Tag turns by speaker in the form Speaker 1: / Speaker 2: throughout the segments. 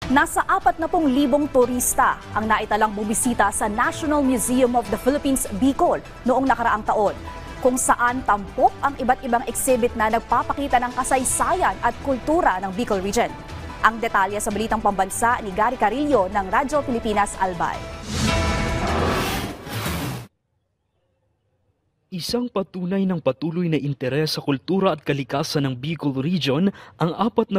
Speaker 1: Nasa 40,000 turista ang naitalang bumisita sa National Museum of the Philippines, Bicol noong nakaraang taon, kung saan tampok ang iba't ibang exhibit na nagpapakita ng kasaysayan at kultura ng Bicol Region. Ang detalye sa Balitang Pambansa ni Gary Carillo ng Radyo Pilipinas Albay.
Speaker 2: Isang patunay ng patuloy na interes sa kultura at kalikasan ng Bicol Region ang 40,000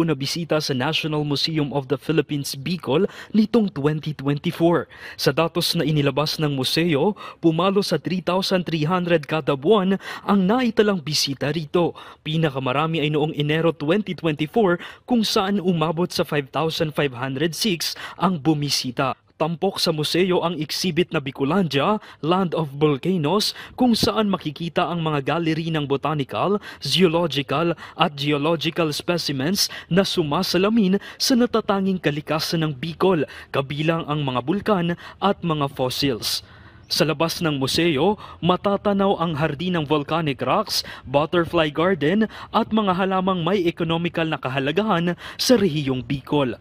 Speaker 2: na bisita sa National Museum of the Philippines, Bicol nitong 2024. Sa datos na inilabas ng museo, pumalo sa 3,300 kada buwan ang naitalang bisita rito. Pinakamarami ay noong Enero 2024 kung saan umabot sa 5,506 ang bumisita. Tampok sa museo ang exhibit na Bicolandia, Land of Volcanoes, kung saan makikita ang mga gallery ng botanical, zoological at geological specimens na sumasalamin sa natatanging kalikasan ng Bicol, kabilang ang mga bulkan at mga fossils. Sa labas ng museo, matatanaw ang hardin ng volcanic rocks, butterfly garden at mga halamang may economical na kahalagahan sa rehiyong Bicol.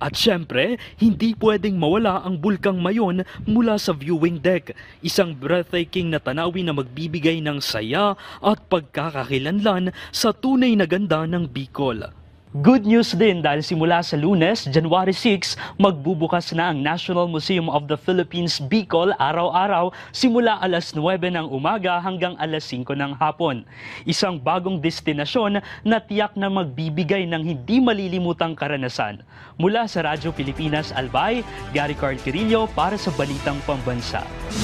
Speaker 2: At syempre, hindi pwedeng mawala ang Bulkang Mayon mula sa viewing deck, isang breathtaking na tanawin na magbibigay ng saya at pagkakakilanlan sa tunay na ganda ng Bicol. Good news din dahil simula sa Lunes, January 6, magbubukas na ang National Museum of the Philippines, Bicol araw-araw simula alas 9 ng umaga hanggang alas 5 ng hapon. Isang bagong destinasyon na tiyak na magbibigay ng hindi malilimutang karanasan. Mula sa Radyo Pilipinas Albay, Gary Carillo para sa Balitang Pambansa.